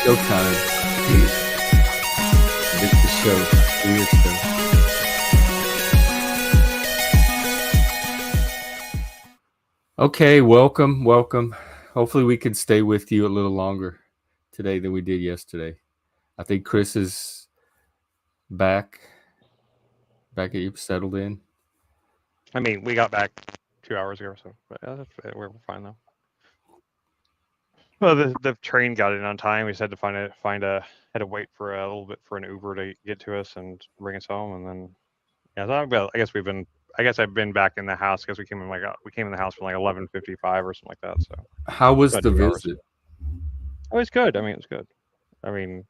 Showtime. It's the show. Weird stuff. Okay, welcome. Hopefully we can stay with you a little longer today than we did yesterday. I think Chris is back. Back at you, settled in. I mean, we got back 2 hours ago or so, but we're fine though. Well, the train got in on time. We just had to had to wait for a little bit for an Uber to get to us and bring us home, and then I guess I've been back in the house because we came in the house from like 11:55 or something like that. So How was about the 2 hours. visit? Oh, it's good. I mean, it's good. I mean,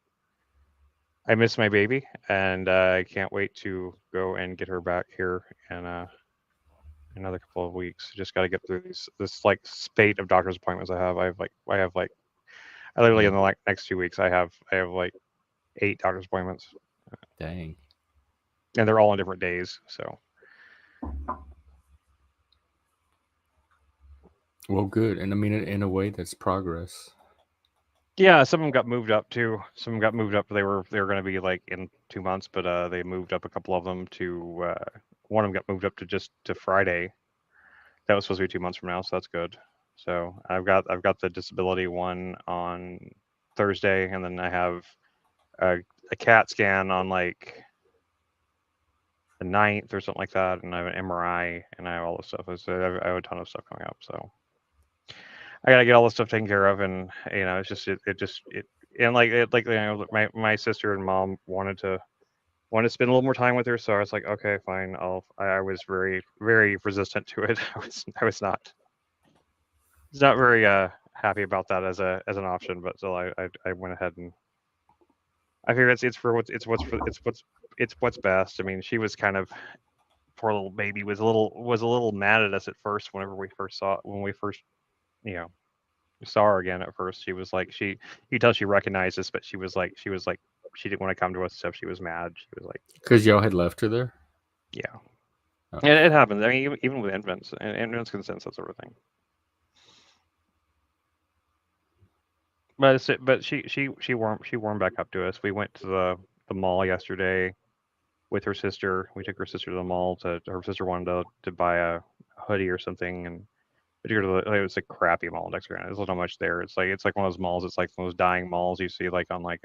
I miss my baby, and I can't wait to go and get her back here in another couple of weeks. Just got to get through this like spate of doctor's appointments I have. I literally in the next 2 weeks I have like 8 doctor's appointments, Dang. and they're all on different days. So Well, good. And I mean, in a way, that's progress. yeah, some of them got moved up too. Some of them got moved up. They were going to be like in 2 months, but they moved up a couple of them to one of them got moved up to Friday. That was supposed to be 2 months from now, so that's good. So I've got the disability one on Thursday, and then I have a CAT scan on like the 9th or something like that, and I have an MRI, and I have all this stuff. So I have a ton of stuff coming up, so I gotta get all this stuff taken care of, and it's just and my sister and mom wanted to spend a little more time with her, so I was like, okay, fine. I was very very resistant to it. I was not very happy about that as an option, but still I went ahead and I figured it's what's best. I mean, she was kind of poor little baby was a little mad at us at first whenever we first you know saw her again. At first she was like you could tell she recognized us, but she was like she didn't want to come to us and stuff. She was mad. She was like, Because y'all had left her there? yeah. Oh. And it happens. I mean, even with infants, and infants can sense that sort of thing. But she warmed back up to us. We went to the mall yesterday with her sister. We took her sister to the mall. Her sister wanted to buy a hoodie or something, and we took her to it was a crappy mall in Dexter. There's not much there. It's like one of those malls. It's like one of those dying malls you see like on like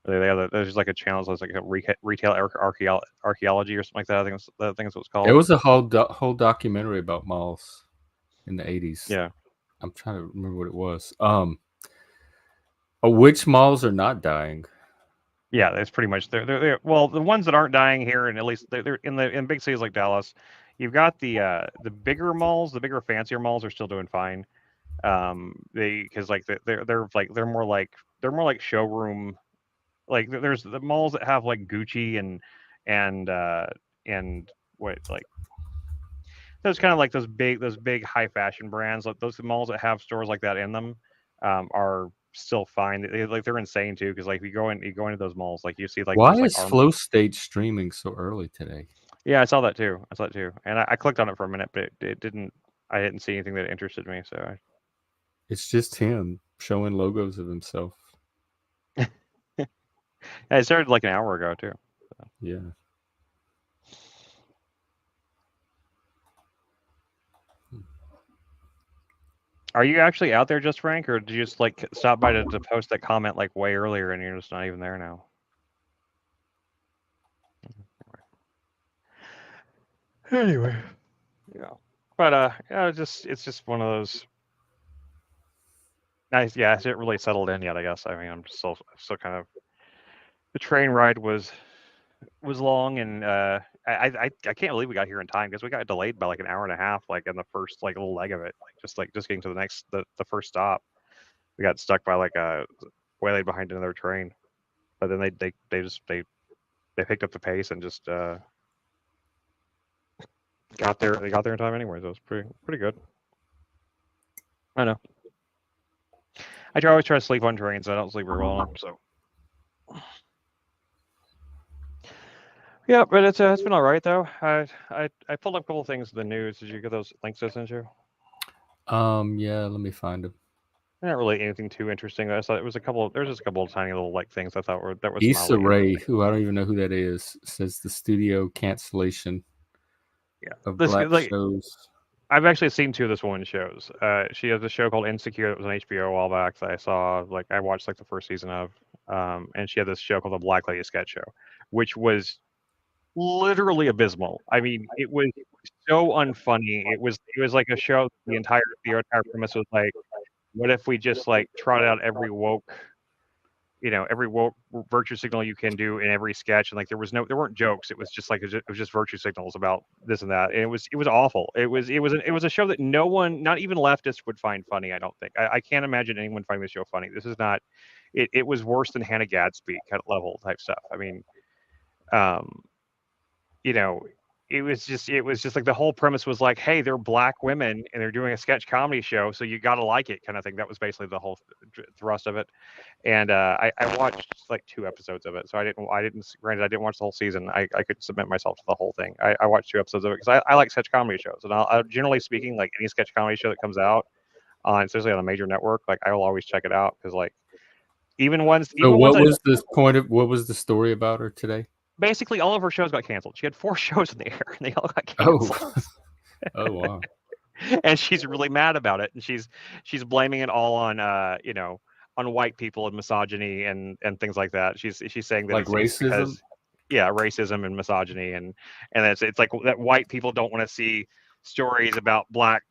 there's like a channel that's like a retail archaeology or something like that. I think that's what it's called. There was a whole documentary about malls in the 80s. Yeah. I'm trying to remember what it was. Which malls are not dying? Yeah, that's pretty much they're well, the ones that aren't dying here, and at least they're in big cities like Dallas. You've got the bigger malls, the bigger fancier malls are still doing fine. Because like they're more like showroom. Like there's the malls that have like Gucci and what like those kind of like those big high fashion brands. Like those malls that have stores like that in them are still fine. They're insane too, because like you go into those malls, like you see like Why those like is Flow State streaming so early today? yeah, I saw that too. And I clicked on it for a minute, but it didn't. I didn't see anything that interested me. So It's just him showing logos of himself. yeah, it started like an hour ago too. So. Yeah. Are you actually out there, just Frank, or did you just like stop by to post that comment like way earlier and you're just not even there now? Anyway, yeah, but yeah, it's just one of those. Nice, yeah, it really settled in yet. I guess. I mean, I'm still kind of. The train ride was long, and I can't believe we got here in time because we got delayed by like an hour and a half, like in the first like little leg of it, like just getting to the first stop. We got stuck by like a waylaid behind another train, but then they picked up the pace and just got there. They got there in time anyway, so it was pretty good. I know. I always try to sleep on trains. I don't sleep very well on them, so. Yeah, but it's been all right though. I pulled up a couple of things in the news. Did you get those links I sent you? Yeah. Let me find them. Not really anything too interesting. I thought it was a couple. There's just a couple of tiny little like things I thought were Issa mildly Rae, interesting. who I don't even know who that is, says the studio cancellation Yeah, of this black like shows. I've actually seen two of this woman's shows. She has a show called Insecure that was on HBO a while back that I saw. Like I watched like the first season of, and she had this show called the Black Lady Sketch Show, which was literally abysmal. I mean, it was so unfunny. It was like a show. The entire premise was like, what if we just like trot out every woke virtue signal you can do in every sketch, and like there weren't jokes. It was just like it was just virtue signals about this and that, and it was awful. It was a show that no one, not even leftists, would find funny. I don't think. I can't imagine anyone finding the show funny. This is not. It was worse than Hannah Gadsby kind of level type stuff. I mean, um, you know, it was just like the whole premise was like, hey, they're black women and they're doing a sketch comedy show, so you got to like it, kind of thing. That was basically the whole thrust of it. And I watched like 2 episodes of it, so granted, I didn't watch the whole season. I could submit myself to the whole thing. I watched 2 episodes of it because I like sketch comedy shows, and generally speaking, like any sketch comedy show that comes out on, especially on a major network, like I will always check it out because like So even ones I what was the story about her today? basically all of her shows got canceled. She had 4 shows in the air, and they all got Oh, canceled. oh wow. And she's really mad about it, and she's blaming it all on on white people and misogyny and things like that. She's saying that Like it's racism? because yeah, racism and misogyny, and it's like that white people don't want to see stories about black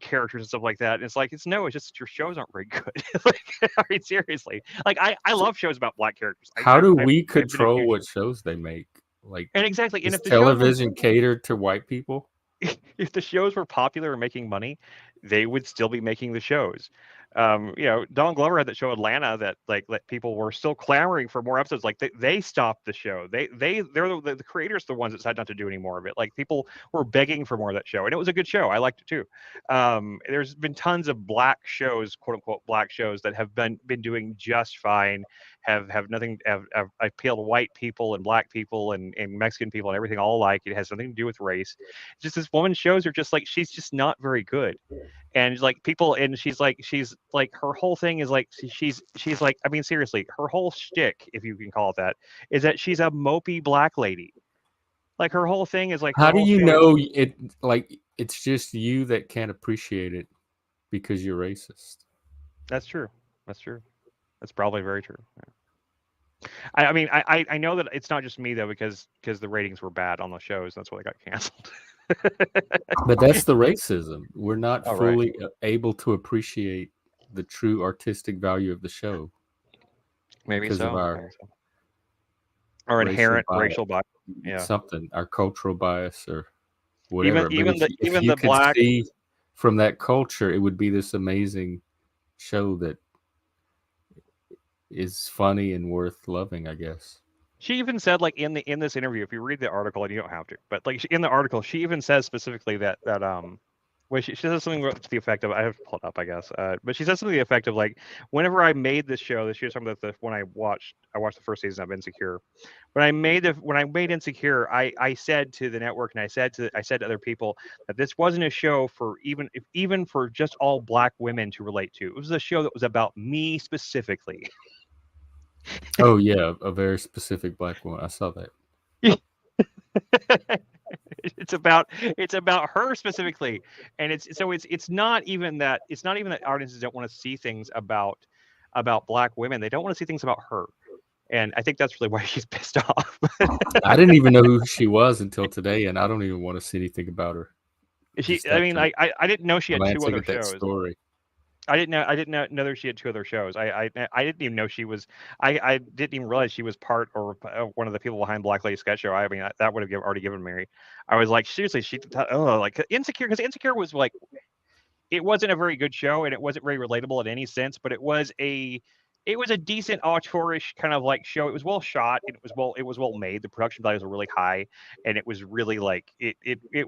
characters and stuff like that. And it's like it's just your shows aren't very good. Like, I mean, seriously, like I So love shows about black characters. how do we I've been a control huge what shows they make? Like, and exactly, and is if the shows were television catered to white people? if the shows were popular and making money, they would still be making the shows. Don Glover had that show Atlanta that like people were still clamoring for more episodes. Like they stopped the show. They're the creators, the ones that decided not to do any more of it. Like people were begging for more of that show, and it was a good show. I liked it too. There's been tons of black shows, quote unquote black shows, that have been doing just fine. Have nothing have appeal to white people and black people and Mexican people and everything all alike. It has nothing to do with race. Just this woman shows are just like she's just not very good, and like people, and she's like her whole thing is like she's like, I mean, seriously, her whole shtick, if you can call it that, is that she's a mopey black lady. Like her whole thing is like her How do whole you show is know it? Like, it's just you that can't appreciate it because you're racist. that's true. That's true. That's probably very true. I mean, I know that it's not just me though, because the ratings were bad on the shows. That's why they got canceled. But that's the racism. We're not All right. fully able to appreciate the true artistic value of the show Maybe because of so. our Maybe so. Or racial inherent bias, racial bias. Yeah. something, our cultural bias or Even whatever. But even the if even you the could black see from that culture, it would be this amazing show that is funny and worth loving, I guess. She even said, like, in this interview, if you read the article, and you don't have to, but like in the article, she even says specifically that well, she says something to the effect of, I have to pull it up, I guess, but she says something to the effect of like, whenever I made this show, this year, something that when I watched the first season of Insecure, when I made Insecure, I said to the network, and I said to other people that this wasn't a show for even for just all black women to relate to. It was a show that was about me specifically. Oh yeah, a very specific black woman. I saw that. It's about her specifically, and it's not even that audiences don't want to see things about black women. They don't want to see things about her, and I think that's really why she's pissed off. I didn't even know who she was until today, and I don't even want to see anything about her. she Just I have mean, to I didn't know she had two glancing other at that shows. story. I didn't know that she had 2 other shows. I didn't even know she was. I didn't even realize she was part or one of the people behind Black Lady Sketch Show. I mean, that would have already given me. I was like, seriously, like Insecure, because Insecure was like, it wasn't a very good show, and it wasn't very relatable in any sense, but it was a decent auteurish kind of like show. It was well shot, and it was well made. The production values were really high, and it was really like it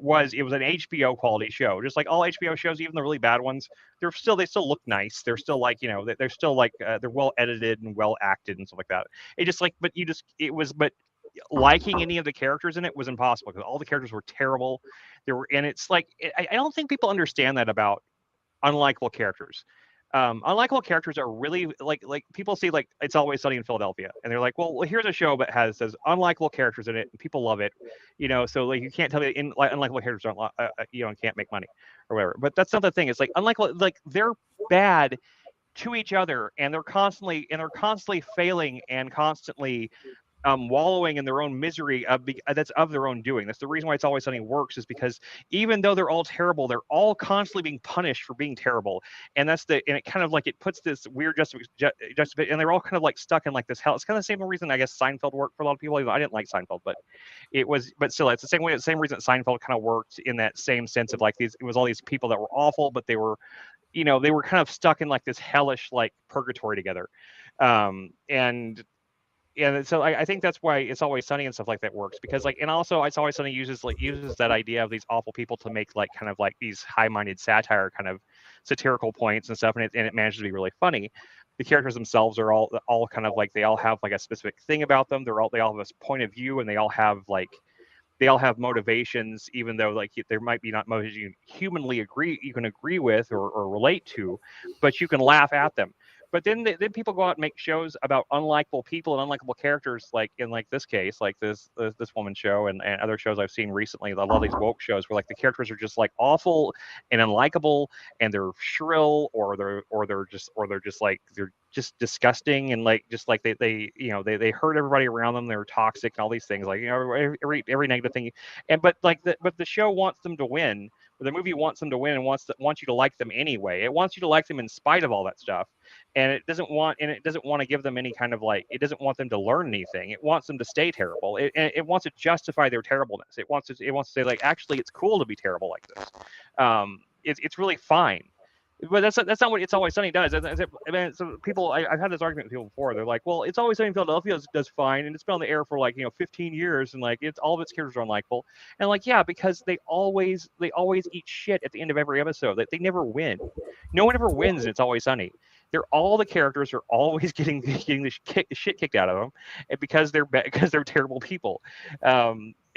was an HBO quality show. Just like all HBO shows, even the really bad ones, they still look nice. They're still like, they're still like, they're well edited and well acted and stuff like that. It just like but you just it was but liking any of the characters in it was impossible because all the characters were terrible. There were and it's like I don't think people understand that about unlikable characters. Unlikable characters are really like people see like It's Always Sunny in Philadelphia, and they're like, well, here's a show that says unlikable characters in it, and people love it, so like you can't tell me unlikable characters don't can't make money or whatever. But that's not the thing. It's like unlikable, like they're bad to each other, and they're constantly failing and constantly wallowing in their own misery that's of their own doing. That's the reason why It's Always Sunny works, is because even though they're all terrible, they're all constantly being punished for being terrible, and it kind of like it puts this weird justification, and they're all kind of like stuck in like this hell. It's kind of the same reason I guess Seinfeld worked for a lot of people. I didn't like Seinfeld, but still, it's the same reason that Seinfeld kind of worked, in that same sense of like it was all these people that were awful, but they were they were kind of stuck in like this hellish like purgatory together. And so I think that's why It's Always Sunny and stuff like that works, because like, and also It's Always Sunny uses that idea of these awful people to make like kind of like these high-minded satire kind of satirical points and stuff, and it manages to be really funny. The characters themselves are all kind of like, they all have like a specific thing about them. They all have this point of view, and they all have motivations, even though like there might be not motivations you can agree with or relate to, but you can laugh at them. But then people go out and make shows about unlikable people and unlikable characters, like in like this case, like this woman's show, and other shows I've seen recently. A lot of these woke shows where like the characters are just like awful and unlikable, and they're shrill, or they're just disgusting, and like just like they hurt everybody around them. They're toxic and all these things, like every negative thing. But the show wants them to win. The movie wants them to win, and wants you to like them anyway. It wants you to like them in spite of all that stuff, and it doesn't want to give them any kind of like, it doesn't want them to learn anything. It wants them to stay terrible. It wants to justify their terribleness. It wants to say like, actually, it's cool to be terrible like this. It's really fine. But that's not what It's Always Sunny does. So people, I've had this argument with people before. They're like, well, It's Always Sunny in Philadelphia does fine, and it's been on the air for like 15 years, and like it's all of its characters are unlikable. And like, yeah, because they always eat shit at the end of every episode. They never win. No one ever wins in It's Always Sunny. All the characters are always getting the shit kicked out of them, and because they're terrible people.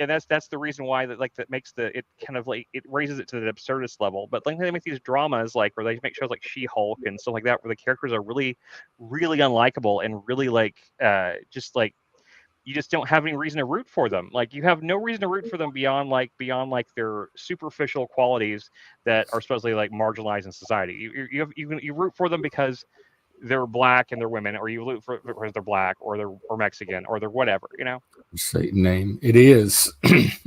And that's the reason why that makes it kind of like, it raises it to the absurdist level. But like they make these dramas like, or they make shows like She-Hulk and stuff like that, where the characters are really, really unlikable, and really like just like, you just don't have any reason to root for them. Like, you have no reason to root for them beyond their superficial qualities that are supposedly like marginalized in society. You root for them because they're black and they're women, or you root for because they're black, or they're Mexican, or they're whatever. Satan name. It is. It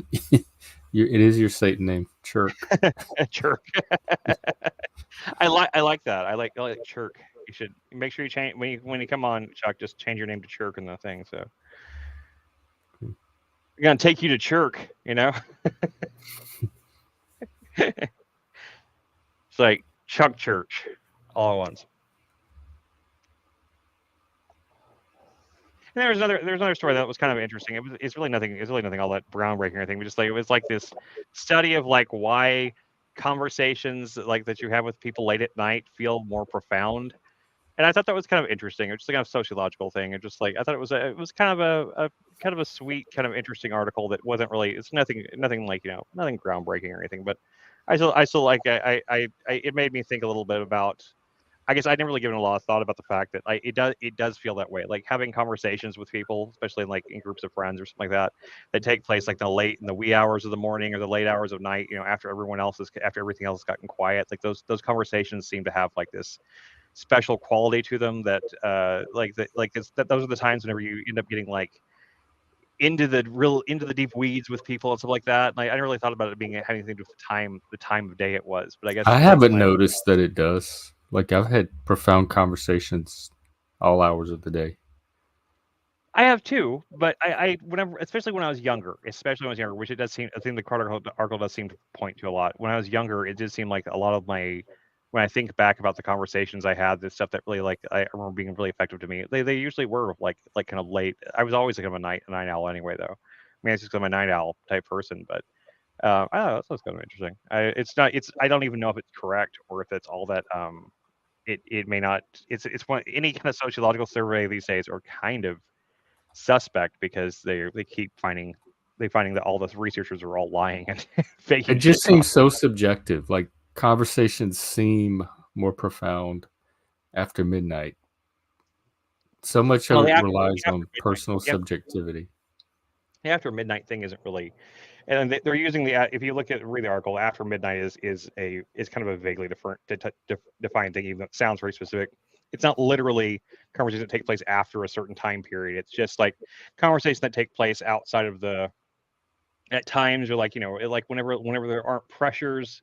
is your Satan name, Chirk. Chirk. I like that. I like Chirk. You should make sure you change when you come on, Chuck. Just change your name to Chirk in the thing. So we're gonna take you to Chirk. It's like Chuck Church all at once. And there's another story that was kind of interesting. It's really nothing all that groundbreaking or anything. But just like, it was like this study of like why conversations like that you have with people late at night feel more profound. And I thought that was kind of interesting. It's just like a sociological thing. And just like, I thought it was kind of a sweet, kind of interesting article that wasn't really, it's nothing like, nothing groundbreaking or anything. But I still like, it made me think a little bit about, I guess I didn't really give it a lot of thought about the fact that it does feel that way. Like having conversations with people, especially like in groups of friends or something like that take place like in the wee hours of the morning or the late hours of night, after everying else has gotten quiet. Like those conversations seem to have like this special quality to them that those are the times whenever you end up getting like into the deep weeds with people and stuff like that. And I didn't really thought about it having anything to do with the time of day it was. But I guess I like haven't noticed that it does. Like, I've had profound conversations all hours of the day. I have too, but I whenever, especially when I was younger, which it does seem, I think the article does seem to point to a lot. When I was younger, it did seem like a lot of when I think back about the conversations I had, the stuff that really like I remember being really effective to me. They usually were like kind of late. I was always kind of a night owl anyway, though. I mean, it's just 'cause I'm a night owl type person, but I don't know. That sounds kind of interesting. I don't even know if it's correct or if it's all that. It may not. It's one, any kind of sociological survey these days are kind of suspect, because they keep finding that all the researchers are all lying and faking It just shit. seems so subjective. Like, conversations seem more profound after midnight. So much Well, of the it after- relies the after on midnight- personal the after- subjectivity. The after midnight thing isn't really, and they're using the. If you read the article, after midnight is kind of a vaguely defined thing, even though it sounds very specific. It's not literally conversations that take place after a certain time period. It's just like conversations that take place outside of the. At times, or like like whenever there aren't pressures,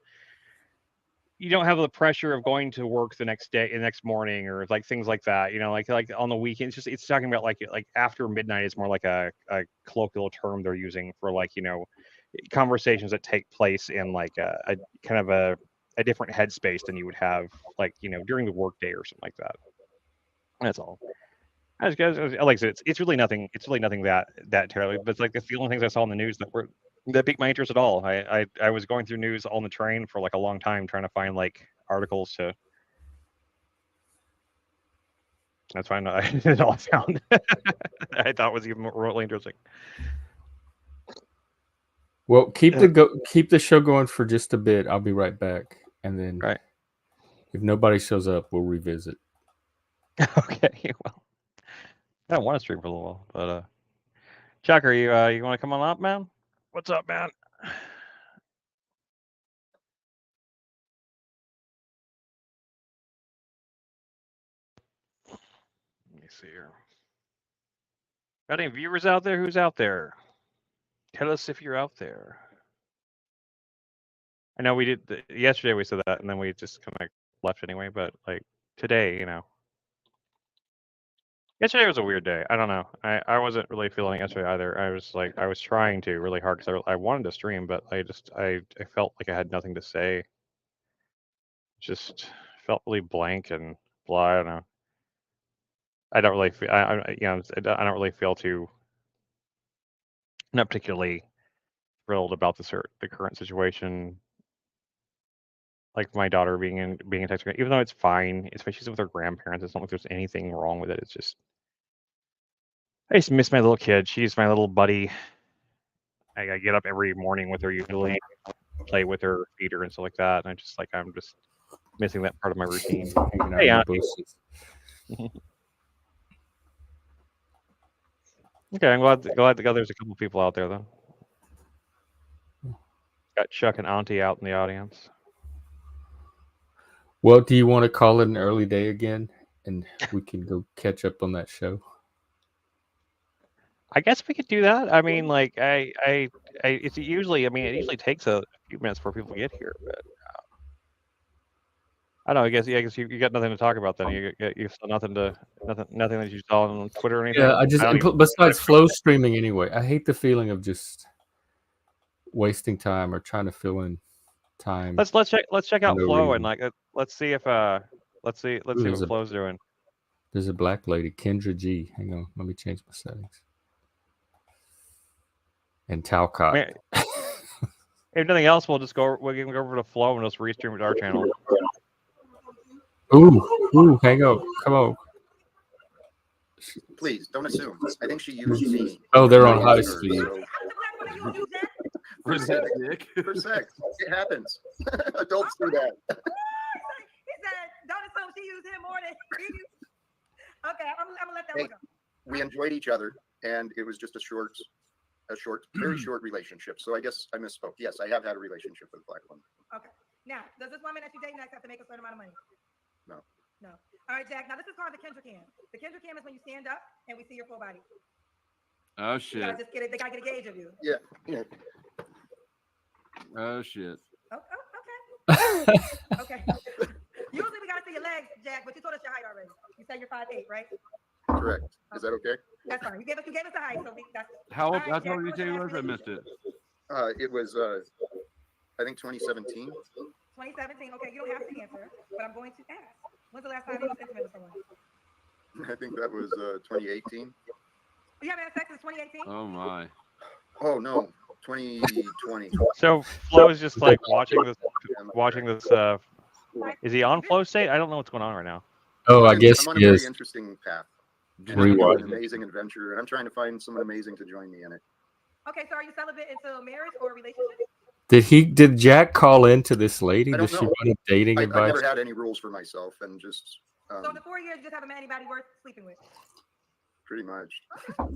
you don't have the pressure of going to work the next day, the next morning, or like things like that. Like on the weekends. It's talking about like after midnight is more like a colloquial term they're using for like conversations that take place in like a kind of a different headspace than you would have like during the workday or something like that. That's all. Like I said, it's really nothing. It's really nothing that terribly. But it's like it's the only things I saw in the news that piqued my interest at all. I was going through news on the train for like a long time trying to find like articles to. That's fine. That's all I found. I thought was even remotely interesting. Well, keep the show going for just a bit. I'll be right back, and then if nobody shows up, we'll revisit. Okay. Well, I don't want to stream for a little while, but Chuck, are you want to come on up, man? What's up, man? Let me see here. Got any viewers out there? Who's out there? Tell us if you're out there. I know we did yesterday. We said that, and then we just kind of left anyway. But like today, yesterday was a weird day. I don't know. I wasn't really feeling yesterday either. I was trying to really hard because I wanted to stream, but I felt like I had nothing to say. Just felt really blank and blah. I don't know. I don't really feel. I don't really feel not particularly thrilled about the current situation. Like my daughter being in Texas, even though it's fine, especially she's with her grandparents. It's not like there's anything wrong with it. It's just I just miss my little kid. She's my little buddy. I get up every morning with her usually, play with her, feed her, and stuff like that. And I'm just missing that part of my routine. Hey, okay, I'm glad there's a couple people out there though. Got Chuck and Auntie out in the audience. Well, do you want to call it an early day again, and we can go catch up on that show? I guess we could do that. I mean, like, it usually takes a few minutes for people to get here, but I don't know. I guess you got nothing to talk about then. You saw nothing that you saw on Twitter or anything. Yeah, besides flow streaming anyway. I hate the feeling of just wasting time or trying to fill in time. Let's check out Flow and like let's see let's see what Flow's doing. There's a black lady, Kendra G. Hang on, let me change my settings. And Talcott. If nothing else, we can go over to Flow and just restream it to our channel. Ooh, hang on, come on. Please don't assume. I think she used me. Oh, they're on high speed. For sex. It happens. Adults do that. He said, don't assume she used him more than he used. Okay, I'm gonna let that one go. We enjoyed each other, and it was just a very short relationship. So I guess I misspoke. Yes, I have had a relationship with a black woman. Okay. Now, does this woman that you date next have to make a certain amount of money? No. No. All right, Jack. Now this is called the Kendra cam. The Kendra cam is when you stand up and we see your full body. Oh shit. You just get it. They gotta get a gauge of you. Yeah. Oh shit. Oh, okay. Okay. Usually we gotta see your legs, Jack, but you told us your height already. You said you're 5'8", right? Correct. Is that okay? That's fine. You gave us the height, so that's How right, tall did you say you was? I missed it. It was I think 2017. 2017. Okay, you don't have to answer, but I'm going to ask. When's the last time you was intimate with someone? I think that was 2018. You haven't had sex since 2018? Oh my. Oh no, 2020. So Flo is just like watching this. Is he on Flow State? I don't know what's going on right now. Oh, I guess I'm on a he very is. interesting path. An amazing adventure, and I'm trying to find someone amazing to join me in it. Okay, so are you celibate until marriage or relationship? Did Jack call into this lady? Does she want a dating advice? I never had any rules for myself, and just So in the 4 years, you just haven't met anybody worth sleeping with. Pretty much. Okay,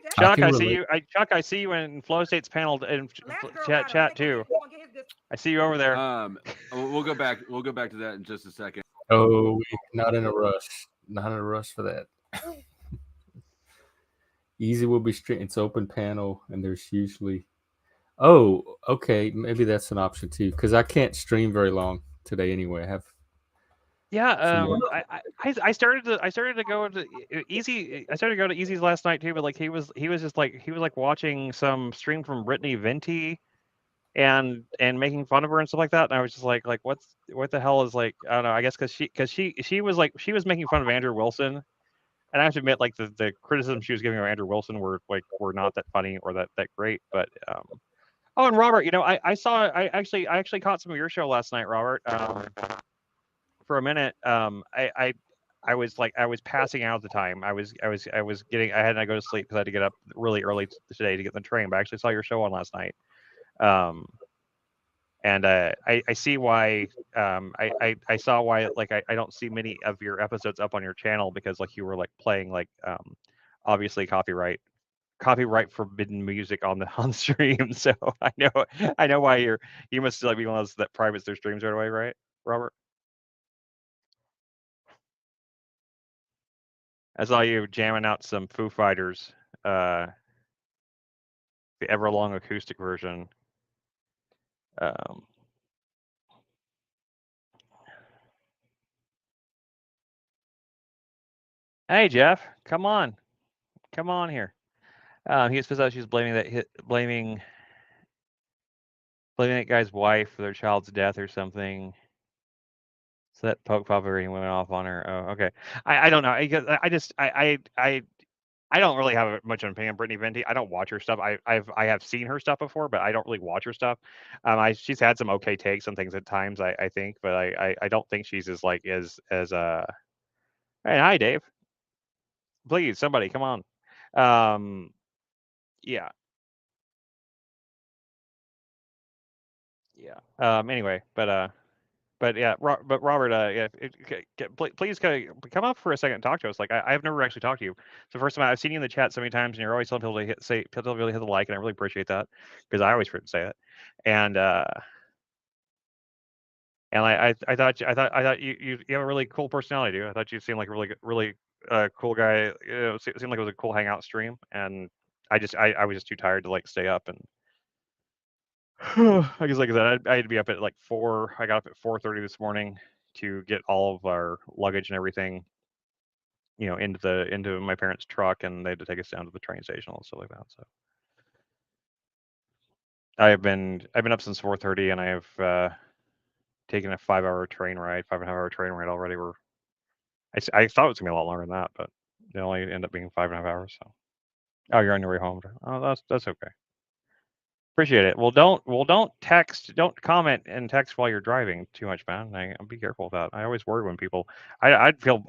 Jeff. I Chuck, can I see relate. you. Chuck, I see you in Flow State's panel in Last girl chat got him. I think too. we gonna get his good. I see you over there. We'll go back. We'll go back to that in just a second. Oh, we're not in a rush. Not in a rush for that. Easy will be straight. It's open panel, and there's usually. Oh, okay. Maybe that's an option too, because I can't stream very long today anyway. I have. Yeah, Some I started to go to Easy. I started to go to Easy's last night too, but like he was just like watching some stream from Brittany Venti, and making fun of her and stuff like that. And I was just like what the hell is like, I don't know. I guess because she was like she was making fun of Andrew Wilson, and I have to admit like the criticism she was giving of Andrew Wilson were not that funny or that great. But oh, and Robert, you know, I actually caught some of your show last night, Robert. For a minute, I was passing out at the time. I was getting, I had to go to sleep because I had to get up really early today to get the train. But I actually saw your show on last night, and I see why. I saw why. Like I don't see many of your episodes up on your channel because like you were like playing like obviously copyright forbidden music on the stream. So I know why you must like be one of those that privates their streams right away, right, Robert? I saw you jamming out some Foo Fighters, the Everlong acoustic version. Hey Jeff, come on here. He was pissed out. She was blaming that guy's wife for their child's death or something. So that poke pop already went off on her. Oh, okay. I don't know. I don't really have much of an opinion on Brittany Venti. I don't watch her stuff. I have seen her stuff before, but I don't really watch her stuff. She's had some okay takes on things at times, I think, but I don't think she's as like as hey, hi Dave. Please, somebody come on. Yeah. Anyway, but yeah, but Robert, please come up for a second and talk to us. Like I've never actually talked to you. It's the first time I've seen you in the chat so many times, and you're always telling people to hit the like, and I really appreciate that because I always forget to say it. And I thought you have a really cool personality, dude. I thought you seemed like a really cool guy. You know, it seemed like it was a cool hangout stream, and I was just too tired to like stay up and. I guess like I said, I had to be up at like 4. I got up at 4:30 this morning to get all of our luggage and everything, you know, into my parents' truck, and they had to take us down to the train station and stuff like that. So I've been up since 4:30, and I have taken a 5-hour train ride, 5.5-hour train ride already. I thought it was gonna be a lot longer than that, but it only ended up being 5.5 hours. So oh, you're on your way home. Oh, that's okay. Appreciate it. Well, don't comment and text while you're driving too much, man. Be careful with that. I always worry when people. I'd feel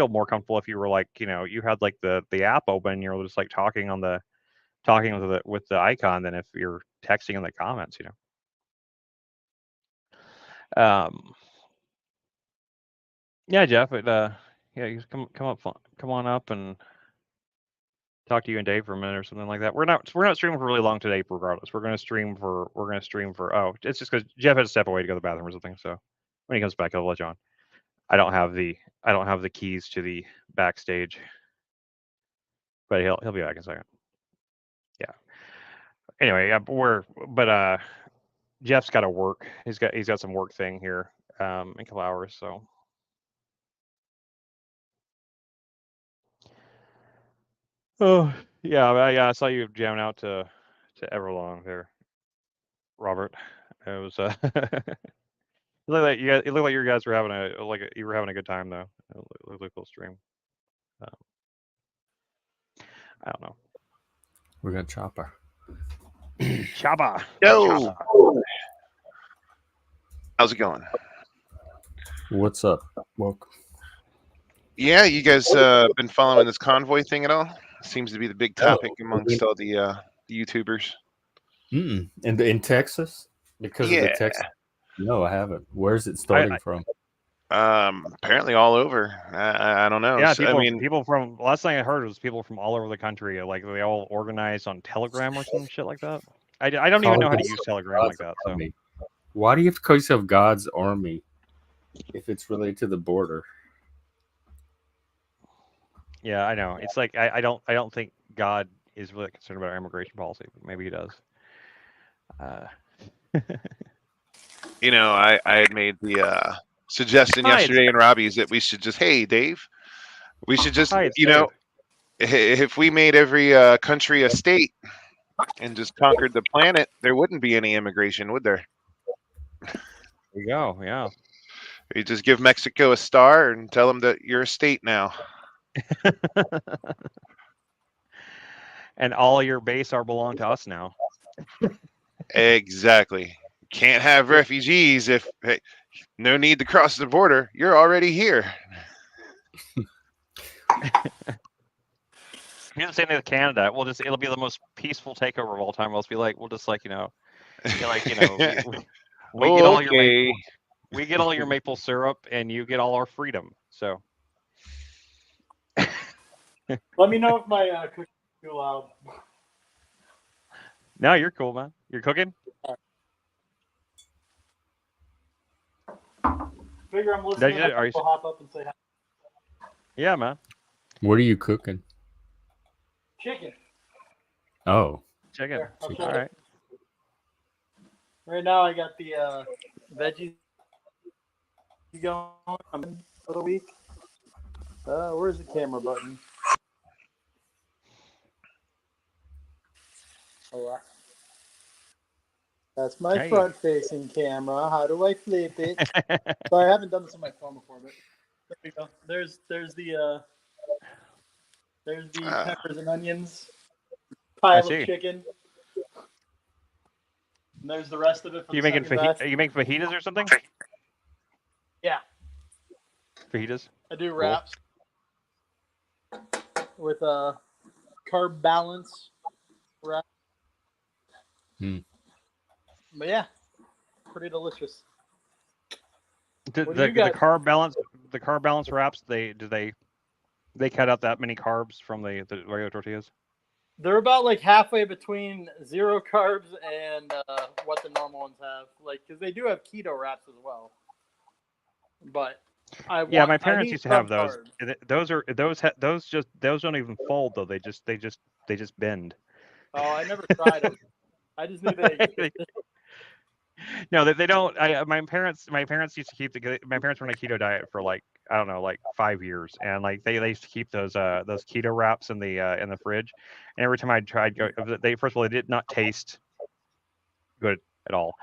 more comfortable if you were like, you know, you had like the app open, you're just like talking with the icon than if you're texting in the comments, you know. Yeah, Jeff. Yeah, you just come on up and talk to you and Dave for a minute or something like that. We're not streaming for really long today, regardless. We're gonna stream for. Oh, it's just because Jeff had to step away to go to the bathroom or something. So when he comes back, I'll let you on. I don't have the keys to the backstage, but he'll be back in a second. Yeah. Anyway, yeah, Jeff's got to work. He's got some work thing here in a couple hours. So. Oh yeah, I saw you jamming out to Everlong there, Robert. It was it looked like you guys were having a good time though. It looked like a cool stream. I don't know. We're gonna Chopper. Chopper. Yo, how's it going? What's up? Welcome. Yeah, you guys been following this convoy thing at all? Seems to be the big topic amongst all the YouTubers. In Texas, because of the Texas. No, I haven't. Where's it starting from? Apparently all over. I don't know. Yeah, I mean, people from last thing I heard was people from all over the country. Like they all organized on Telegram or some shit like that. I don't even know how to use Telegram like that. So Why do you have to call yourself God's army if it's related to the border? yeah, I know. It's like I don't think God is really concerned about our immigration policy, but maybe he does. you know, I had made the suggestion Hi, yesterday in Robbie's that we should just, hey, Dave, we should just, Hi, it's you know, Dave. if we made every country a state and just conquered the planet, there wouldn't be any immigration, would there? There you go. Yeah. You just give Mexico a star and tell them that you're a state now. And all your base are belong to us now. Exactly. Can't have refugees if, hey, no need to cross the border. You're already here. You do the same thing with Canada. It'll be the most peaceful takeover of all time. We'll just be like, we get all your Okay. we get all your maple syrup, and you get all our freedom. So Let me know if my cooking's too loud. no, you're cool, man. You're cooking. Figure I'm listening. Are you- I'll hop up and say hi. Yeah, man. What are you cooking? Chicken. Oh, Chicken. Here, I'll show All you. right. Right now, I got the veggies going. I'm in for the week. Where's the camera button? All right. That's my Hey. front-facing camera. How do I flip it? So I haven't done this on my phone before, but there we go. There's the peppers and onions pile see. of chicken. And there's the rest of it. For You the making second batch. you make fajitas or something? Yeah, Fajitas. I do wraps with a carb balance wrap. Hmm. But yeah, pretty delicious. The What do you got? carb balance wraps. They cut out that many carbs from the regular tortillas. They're about like halfway between zero carbs and what the normal ones have. Like, because they do have keto wraps as well. But My parents used to have those. Carbs. Those don't even fold though. They just bend. Oh, I never tried them. I just knew they existed. No, they don't. My parents used to keep my parents were on a keto diet for like I don't know, like 5 years, and like they used to keep those keto wraps in the fridge. And every time I tried, they first of all they did not taste good at all.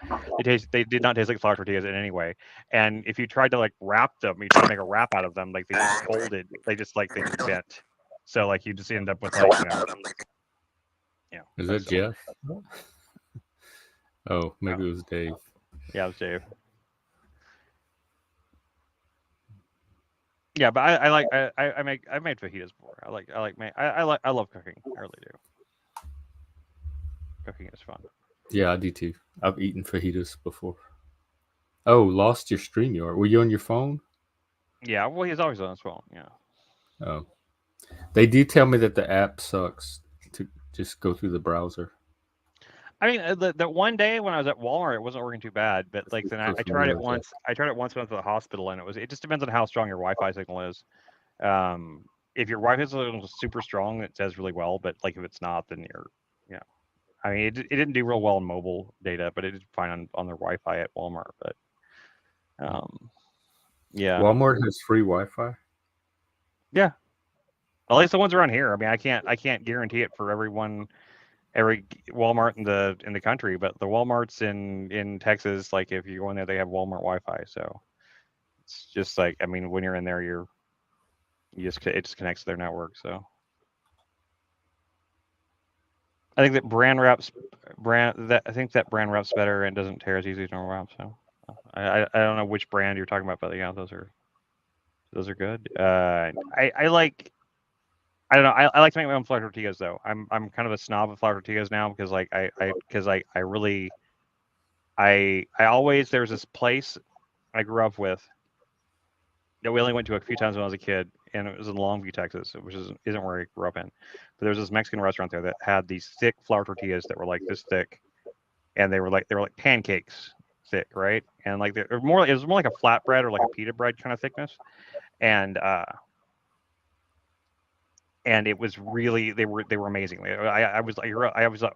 They did not taste like flour tortillas in any way. And if you tried to like wrap them, you tried to make a wrap out of them, like they just folded. They just bent. So like you just end up with like is that Jeff? Oh, maybe it was Dave. Yeah, it was Dave. Yeah, but I made fajitas before. I love cooking. I really do. Cooking is fun. Yeah, I do too. I've eaten fajitas before. Oh, lost your StreamYard. Were you on your phone? Yeah, well, he's always on his phone. Yeah. Oh, they do tell me that the app sucks to just go through the browser. I mean, the one day when I was at Walmart, it wasn't working too bad. But like then I tried it once. I tried it once when I was at the hospital, and it just depends on how strong your Wi-Fi signal is. If your Wi-Fi signal is super strong, it does really well. But like if it's not, then you're I mean, it didn't do real well in mobile data, but it did fine on their Wi-Fi at Walmart. But yeah, Walmart has free Wi-Fi. yeah. At least the ones around here. I mean, I can't guarantee it for every Walmart in the country, but the Walmarts in Texas, like if you go in there, they have Walmart Wi-Fi. So it's just like, I mean, when you're in there, it just connects to their network. So I think that brand wraps better and doesn't tear as easy as normal wraps. So I don't know which brand you're talking about, but yeah, those are good. I like. I don't know. I like to make my own flour tortillas though. I'm kind of a snob of flour tortillas now because like I always there's this place I grew up with we only went to a few times when I was a kid, and it was in Longview, Texas, which isn't where I grew up in. But there was this Mexican restaurant there that had these thick flour tortillas that were like this thick, and they were like pancakes thick, right? And like it was more like a flatbread or like a pita bread kind of thickness, and it was really they were amazing. I was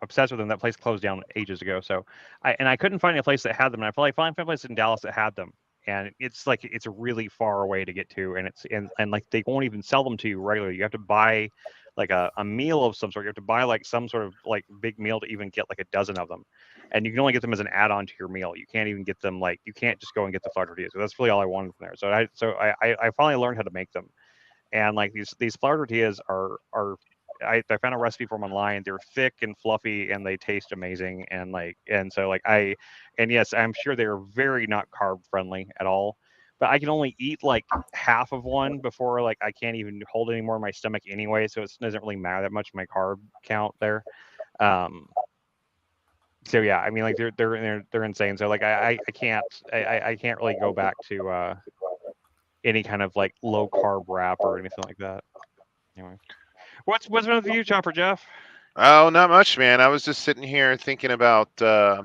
obsessed with them. That place closed down ages ago, so I couldn't find a place that had them. And I finally found a place in Dallas that had them, and it's like it's a really far away to get to, and it's and like they won't even sell them to you regularly. You have to buy like a meal of some sort. You have to buy like some sort of like big meal to even get like a dozen of them, and you can only get them as an add-on to your meal. You can't even get them like you can't just go and get the flour tortillas. So that's really all I wanted from there. So I finally learned how to make them. And like these flour tortillas are I found a recipe for them online. They're thick and fluffy and they taste amazing. And yes, I'm sure they're very not carb friendly at all. But I can only eat like half of one before like I can't even hold any more in my stomach anyway. So it doesn't really matter that much my carb count there. So yeah, I mean like they're insane. So like I can't really go back to any kind of like low carb wrap or anything like that. Anyway, what's been with you, ChopperJeff? Oh, not much, man. I was just sitting here thinking about, because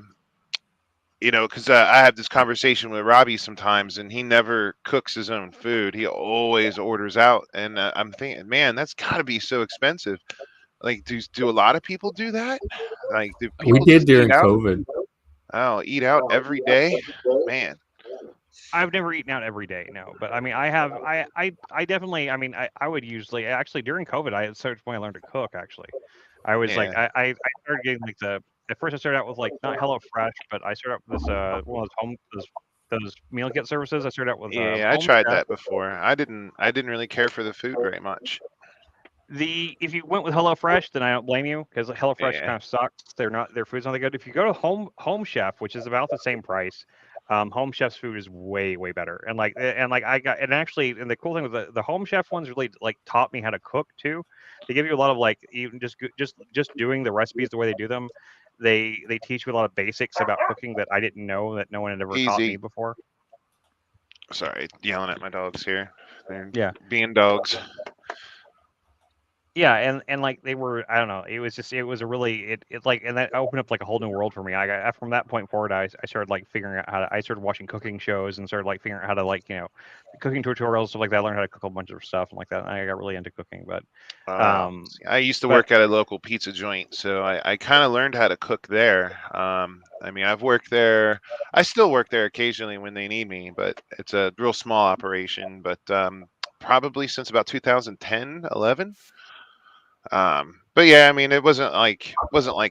I have this conversation with Robbie sometimes, and he never cooks his own food. He always orders out, and I'm thinking, man, that's got to be so expensive. Like, do a lot of people do that? Like, do We people did just during eat out? COVID. Oh, eat out every day, man. I've never eaten out every day, no. But I mean, I have. I definitely. I mean, I would usually actually during COVID. I started when I learned to cook. Actually, I was like, Yeah. I started getting like at first I started out with like not HelloFresh, but I started out with this one of those meal kit services. I started out with Yeah, I Home tried Chef. that before. I didn't really care for the food very much. If you went with HelloFresh, then I don't blame you because HelloFresh Yeah. kind of sucks. Their food's not that good. If you go to Home Chef, which is about the same price, Home Chef's food is way better. And the cool thing with the Home Chef ones really like taught me how to cook too. They give you a lot of like even just doing the recipes the way they do them. They teach you a lot of basics about cooking that I didn't know that no one had ever taught me Easy. before. Sorry, yelling at my dogs here. They're Yeah. being dogs. Yeah, and like they were, I don't know, it was a really it like and that opened up like a whole new world for me. I got from that point forward, I started like figuring out I started watching cooking shows and started like figuring out how to like cooking tutorials stuff like that. I learned how to cook a bunch of stuff and like that. And I got really into cooking, but See, I used to but work at a local pizza joint, so I kind of learned how to cook there. I mean, I've worked there. I still work there occasionally when they need me, but it's a real small operation. But probably since about 2010, 11. But yeah, I mean, it wasn't like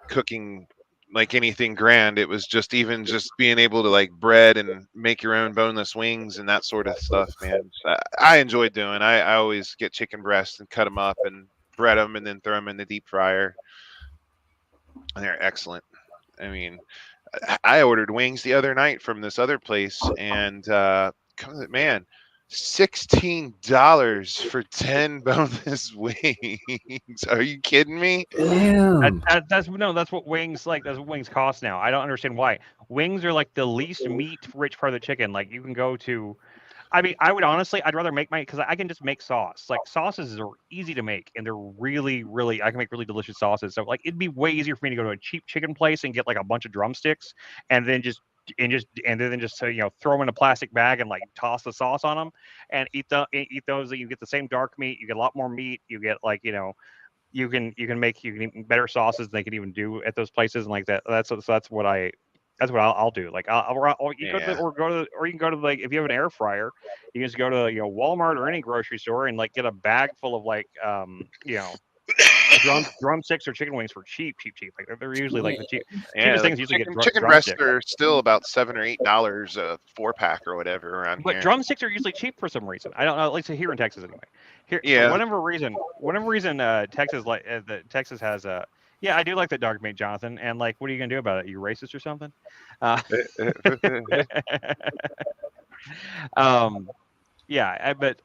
cooking like anything grand. It was just being able to like bread and make your own boneless wings and that sort of stuff, man. I enjoyed doing. I always get chicken breasts and cut them up and bread them and then throw them in the deep fryer. And they're excellent. I mean, I ordered wings the other night from this other place, and man, $16 for 10 boneless wings. Are you kidding me? Damn. that's what wings like. That's what wings cost now. I don't understand why wings are like the least meat rich part of the chicken. Like you can go to. I mean, I'd rather make mine because I can just make sauce. Like sauces are easy to make, and they're really. I can make really delicious sauces. So like, it'd be way easier for me to go to a cheap chicken place and get like a bunch of drumsticks, and then just throw them in a plastic bag and like toss the sauce on them and eat those. You get the same dark meat. You get a lot more meat. You get like you can eat better sauces than they can even do at those places and like that. That's what I'll do. Like or you Yeah. or you can go to like if you have an air fryer, you can just go to Walmart or any grocery store and like get a bag full of like drumsticks or chicken wings for cheap. Like they're usually like the Yeah, cheapest like things usually get chicken breasts drumsticks. are still about $7 or $8 a 4-pack or whatever around But here. drumsticks are usually cheap for some reason. I don't know. At least here in Texas, anyway. Here, Yeah. for whatever reason, Texas has a. Yeah, I do like that dark meat, Jonathan. And like, what are you gonna do about it? You racist or something? Yeah, but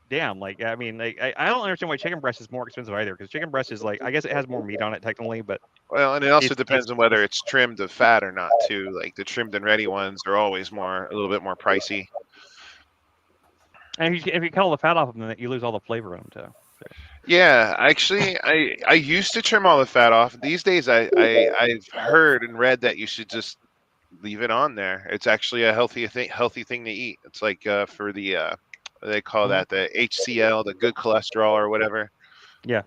damn, like I mean, like I don't understand why chicken breast is more expensive either. Because chicken breast is like I guess it has more meat on it technically, but Well, and it also it's depends on whether it's trimmed of fat or not too. Like the trimmed and ready ones are always a little bit more pricey. And if you cut all the fat off of them, then you lose all the flavor in them too. Yeah, actually, I used to trim all the fat off. These days, I've heard and read that you should just leave it on there. It's actually a healthy thing to eat. It's like for the they call that the HCl, the good cholesterol or whatever. Yeah,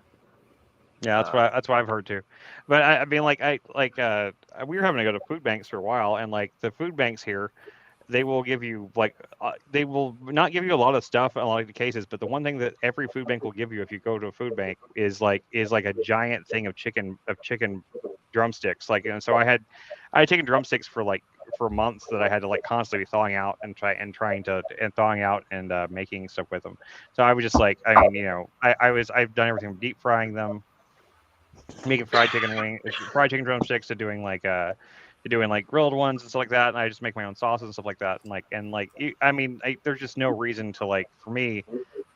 that's what I've heard too. But I mean, like we were having to go to food banks for a while, and like the food banks here, they will give you like they will not give you a lot of stuff in a lot of the cases, but the one thing that every food bank will give you if you go to a food bank is like a giant thing of chicken drumsticks. Like, and so I had chicken drumsticks for months that I had to like constantly be thawing out and thawing out and making stuff with them. So I was just like, I mean, I've done everything from deep frying them, making fried chicken drumsticks, to doing like grilled ones and stuff like that, and I just make my own sauces and stuff like that, I mean, there's just no reason to, like, for me,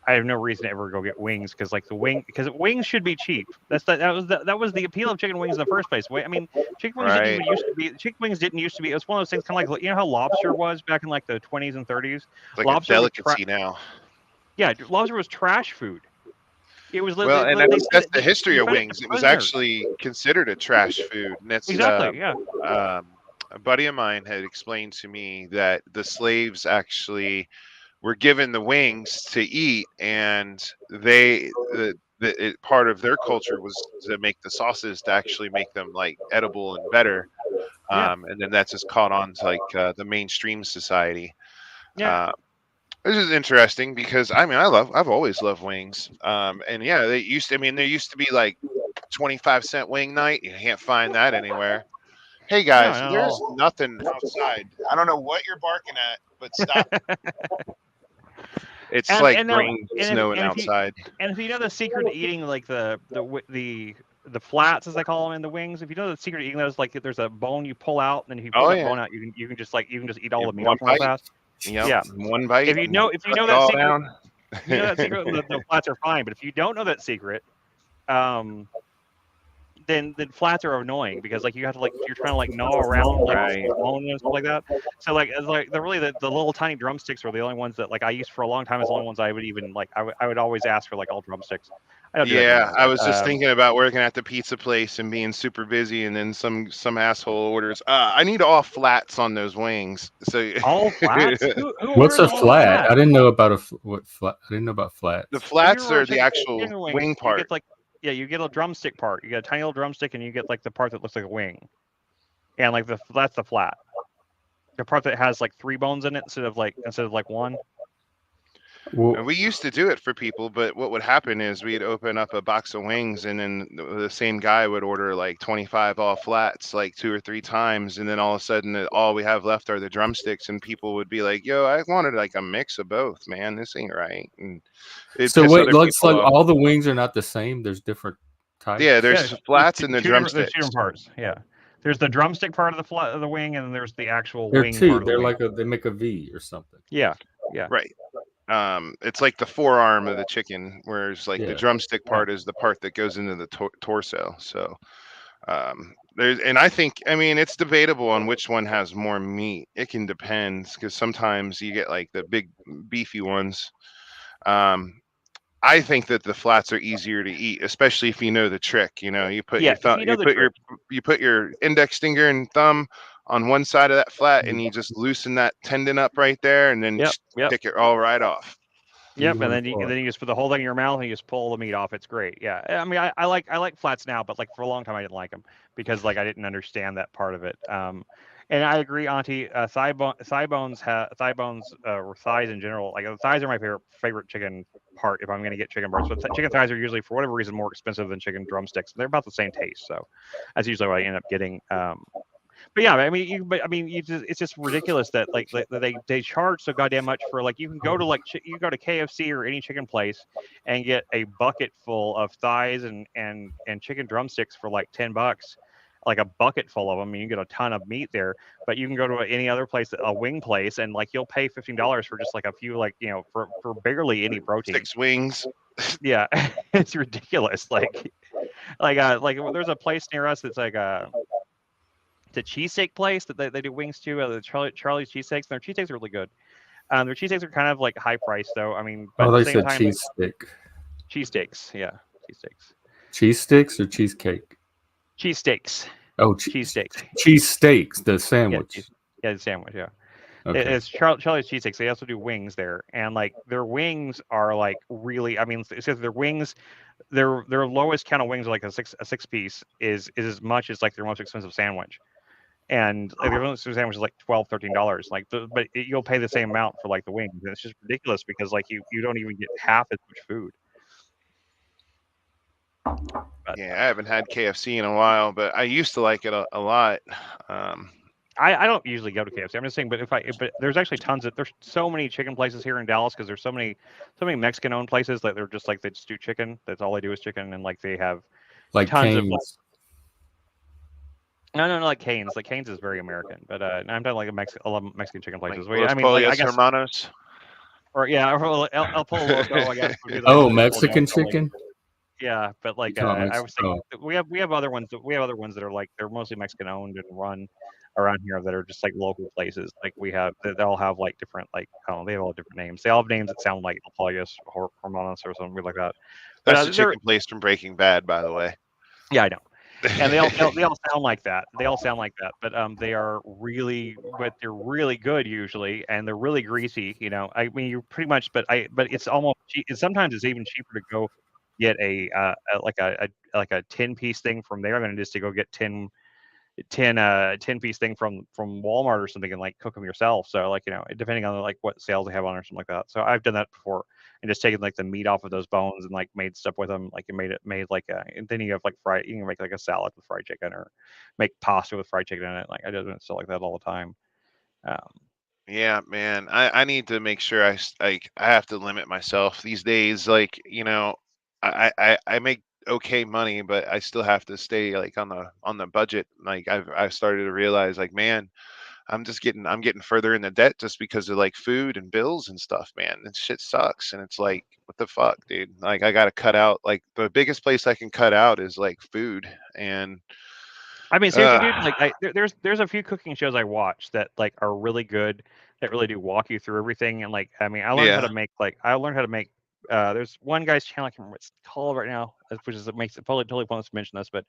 I have no reason to ever go get wings because wings should be cheap. That was the appeal of chicken wings in the first place. I mean, chicken wings didn't even used to be. Chicken wings didn't used to be. It was one of those things, kind of like, you know how lobster was back in like the 20s and 30s. It's like Lobster a delicacy now. Yeah, lobster was trash food. It was well, and that's the history of wings. It was actually considered a trash food. And that's exactly, yeah. A buddy of mine had explained to me that the slaves actually were given the wings to eat, and part of their culture was to make the sauces to actually make them like edible and better. And then that's just caught on to like the mainstream society. Yeah. This is interesting because I mean I've always loved wings. And yeah, there used to be like 25-cent wing night. You can't find that anywhere. Hey guys, No, there's nothing outside. I don't know what you're barking at, but stop. It's rain snowing outside. And if you know the secret to eating like the flats, as they call them, in the wings, if you know the secret to eating those, like there's a bone you pull out, and then if you pull that bone out, you can just eat all the meat off real fast. Yep. Yeah, one bite. If you know that secret, you know that secret, the flats are fine. But if you don't know that secret, then flats are annoying because like you have to you're trying to like gnaw around like bone and stuff like that. So like the little tiny drumsticks are the only ones that like I used for a long time as the only ones I would even like. I would always ask for like all drumsticks. I was just thinking about working at the pizza place and being super busy, and then some asshole orders, I need all flats on those wings. So all flats? What's a flat? I didn't know about flat. I didn't know about flats. The flats are the actual wing part. You get a drumstick part. You get a tiny little drumstick, and you get like the part that looks like a wing, and like that's the flat. The part that has like 3 bones in it instead of like one. Well, we used to do it for people, but what would happen is we'd open up a box of wings, and then the same guy would order like 25 all flats like 2 or 3 times, and then all of a sudden all we have left are the drumsticks, and people would be like, "Yo, I wanted like a mix of both, man. This ain't right." And so wait, looks like all the wings are not the same. There's different types. Yeah, there's flats and the drumsticks. There's 2 parts. Yeah, there's the drumstick part of the wing, and then there's the actual wing. Part They're like they make a V or something. Yeah. Right. It's like the forearm of the chicken, whereas like the drumstick part is the part that goes into the torso. So I think, I mean, it's debatable on which one has more meat. It can depend because sometimes you get like the big beefy ones. I think that the flats are easier to eat, especially if you know the trick. You know, you put your thumb, you put your index finger and thumb on one side of that flat, and you just loosen that tendon up right there, and then pick it all right off. Yep, and then you just put the whole thing in your mouth and you just pull the meat off. It's great. Yeah, I mean, I like flats now, but like for a long time I didn't like them because like I didn't understand that part of it. And I agree, Auntie. Thigh bones or thighs in general. Like the thighs are my favorite chicken part if I'm going to get chicken breasts. But chicken thighs are usually, for whatever reason, more expensive than chicken drumsticks. They're about the same taste, so that's usually what I end up getting. But yeah, I mean, it's just ridiculous that like they charge so goddamn much for like you can go to KFC or any chicken place and get a bucket full of thighs and chicken drumsticks for like $10, like a bucket full of them. And you get a ton of meat there. But you can go to any other place, a wing place, and like you'll pay $15 for just like a few, like, you know, for barely any protein. 6 wings. Yeah, it's ridiculous. Like there's a place near us that's like it's a cheesesteak place that they do wings to. The Charlie's cheesesteaks. Their cheesesteaks are really good. Their cheesesteaks are kind of like high price though. I mean, but Oh, at the they same said time, cheese stick. cheesesteaks. Yeah, cheesesteaks. Cheese sticks or cheesecake? Cheesesteaks. Oh, Cheesesteaks. cheese steaks, the Yeah, sandwich. yeah, the sandwich. Yeah. Okay. It's Charlie's cheesesteaks. They also do wings there, and like their wings are like really. I mean, it says their wings, their lowest count of wings are like a six piece is as much as like their most expensive sandwich, and like, their most expensive sandwich is like $12-13. Like, you'll pay the same amount for like the wings, and it's just ridiculous because like you don't even get half as much food. But, Yeah, I haven't had KFC in a while, but I used to like it a lot. I don't usually go to KFC. I'm just saying, but there's actually there's so many chicken places here in Dallas because there's so many Mexican owned places that they're just like they just do chicken. That's all they do is chicken, and like they have Like tons of Cane's. no, like Cane's. Like Cane's is very American, but I'm talking like a lot of Mexican chicken Like places. Los I mean, like I Pollos guess, Hermanos. or yeah, El Pollo Loco, I guess would be Oh, the Mexican full chicken? yeah, but like You talking I was thinking Mexico. we have other ones that are like they're mostly Mexican owned and run around here that are just like local places. Like we have they all have like different like they have all different names. They all have names that sound like Outliers or Hermanos or something like that. But That's the they're chicken place from Breaking Bad, by the way. yeah, I know. And they all sound like that. They all sound like that, but they're really good usually, and they're really greasy. You know, I mean, you're pretty much, but it's almost sometimes it's even cheaper to go get like a 10-piece thing from there than it is to go get 10 10-piece thing from Walmart or something and like cook them yourself. So like depending on like what sales they have on or something like that. So I've done that before and just taken like the meat off of those bones and like made stuff with them. Like it made like and then you have like you can make like a salad with fried chicken or make pasta with fried chicken in it. Like I do stuff like that all the time. Yeah, man. I need to make sure I have to limit myself these days. Like, I make okay money, but I still have to stay like on the budget. Like I've started to realize like, man, I'm getting further in the debt just because of like food and bills and stuff, man. And shit sucks. And it's like, what the fuck, dude? Like I gotta cut out like the biggest place I can cut out is like food. And I mean, seriously, dude. Like, there's a few cooking shows I watch that like are really good, that really do walk you through everything. And like, I mean, I learned how to make. There's one guy's channel I can't remember what it's called right now, which is makes it totally pointless to mention this, but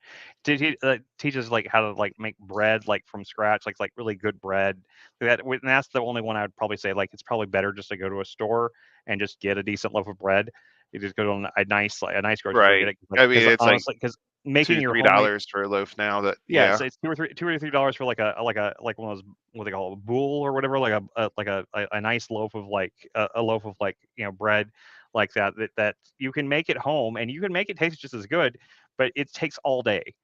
he teaches like how to like make bread like from scratch, like really good bread. And that's the only one I would probably say like it's probably better just to go to a store and just get a decent loaf of bread. You just go to a nice grocery store, right. get it. I mean, it's like Honestly, because making your homemade $2-3 for a loaf now. That yeah, yeah. it's $2 or $3 for like one of those what they call a boule or whatever, like a nice loaf of like a loaf of like bread like that you can make at home and you can make it taste just as good, but it takes all day.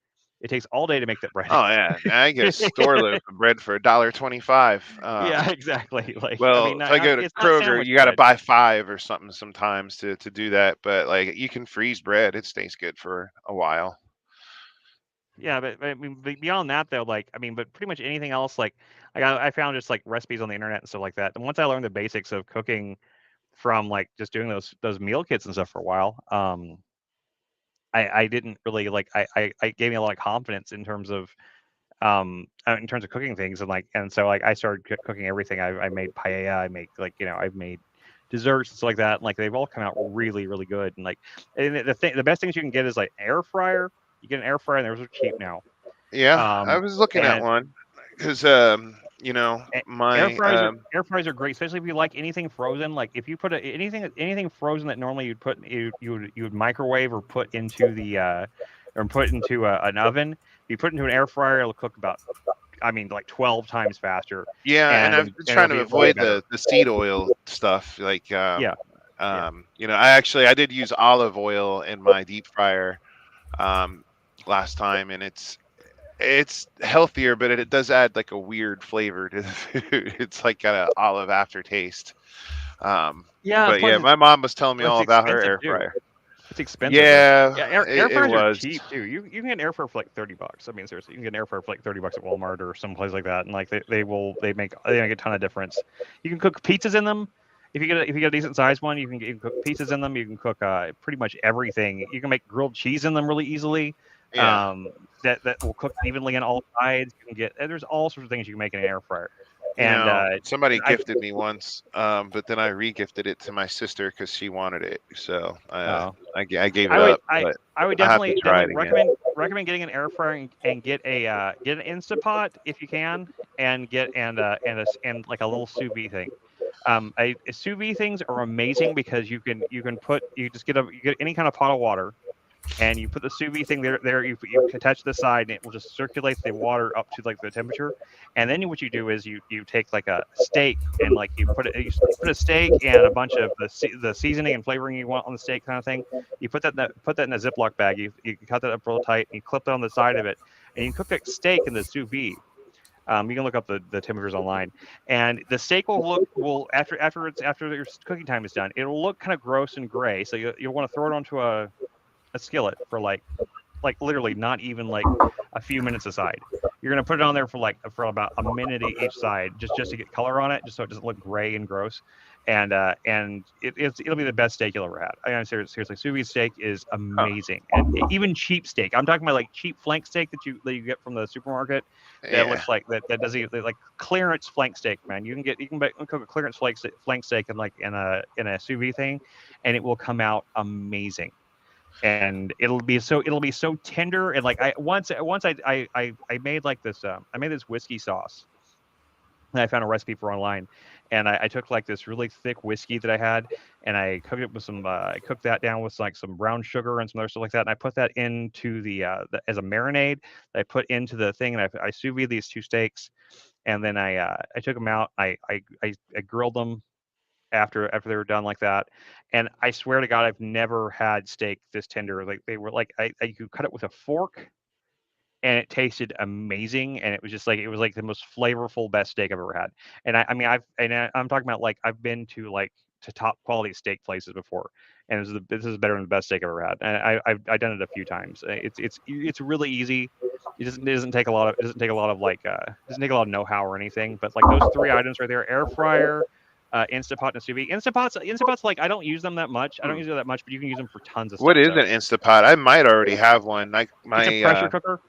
It takes all day to make that bread. Oh yeah, I get a store loaf of bread for $1.25. Yeah, exactly. Like Well, I mean, if I go to it's not Kroger, sandwich you got to bread. buy 5 or something sometimes to do that. But like, you can freeze bread; it stays good for a while. Yeah, but I mean, beyond that though, like I mean, but pretty much anything else, like I found just like recipes on the internet and stuff like that. And once I learned the basics of cooking from like just doing those meal kits and stuff for a while, I didn't really like I gave me a lot of confidence in terms of cooking things and so like I started cooking everything. I made paella, I make like I've made desserts and stuff like that. And, like they've all come out really really good. And like and the best things you can get is like air fryer. You get an air fryer and those are cheap now. Yeah, I was looking at And one because my air fryers are great, especially if you like anything frozen. Like if you put anything frozen that normally you would microwave or put into an oven. If you put it into an air fryer, it'll cook about like 12 times faster. yeah, and I've been trying to avoid the seed oil stuff. Like I did use olive oil in my deep fryer last time, and it's healthier, but it does add like a weird flavor to the food. It's like got an olive aftertaste. But yeah, my mom was telling me all about her air fryer. It's expensive. Yeah, air fryers are was cheap too. You can get an air fryer for like $30. I mean, seriously, you can get an air fryer for like $30 at Walmart or someplace like that, and like they make a ton of difference. You can cook pizzas in them. If you get a decent sized one, you can cook pizzas in them. You can cook pretty much everything. You can make grilled cheese in them really easily. Yeah. That will cook evenly on all sides. You can there's all sorts of things you can make in an air fryer. And somebody I- gifted me once, but then I re-gifted it to my sister because she wanted it. So I gave it up. But I would I have to definitely try it again. recommend getting an air fryer and get an Instapot if you can, and get and like a little sous vide thing. Sous vide things are amazing because you just get any kind of pot of water, and you put the sous vide thing there. You attach to the side, and it will just circulate the water up to like the temperature. And then what you do is you take like a steak, and like you put a steak and a bunch of the seasoning and flavoring you want on the steak, kind of thing. You put that in a Ziploc bag. You cut that up real tight, and you clip that on the side of it, and you cook that steak in the sous vide. You can look up the temperatures online, and the steak will after your cooking time is done, it'll look kind of gross and gray. So you'll want to throw it onto a skillet for like literally not even like a few minutes aside. You're gonna put it on there for about a minute each side, just to get color on it, just so it doesn't look gray and gross. And it'll be the best steak you'll ever had. I mean, seriously, sous vide steak is amazing, and even cheap steak. I'm talking about like cheap flank steak that you get from the supermarket. That looks like that doesn't like clearance flank steak, man. You can cook a clearance flank steak in a sous vide thing, and it will come out amazing. And it'll be so tender. And like I made like this I made this whiskey sauce that I found a recipe for online, and I took like this really thick whiskey that I had, and I cooked it with I cooked that down with like some brown sugar and some other stuff like that, and I put that into the as a marinade that I put into the thing, and I sous vide these two steaks, and then I took them out, I grilled them after they were done like that. And I swear to God, I've never had steak this tender. Like they were like I could cut it with a fork, and it tasted amazing. And it was just like the most flavorful, best steak I've ever had. And I'm talking about like I've been to top quality steak places before, and this is better than the best steak I've ever had. And I've done it a few times. It's really easy. It doesn't take a lot of know-how or anything. But like those three items right there: air fryer, Instapot, and sous vide. Instapots, like I don't use them that much. I don't use it that much, but you can use them for tons of stuff. What is an Instapot? I might already have one. Like it's a pressure cooker.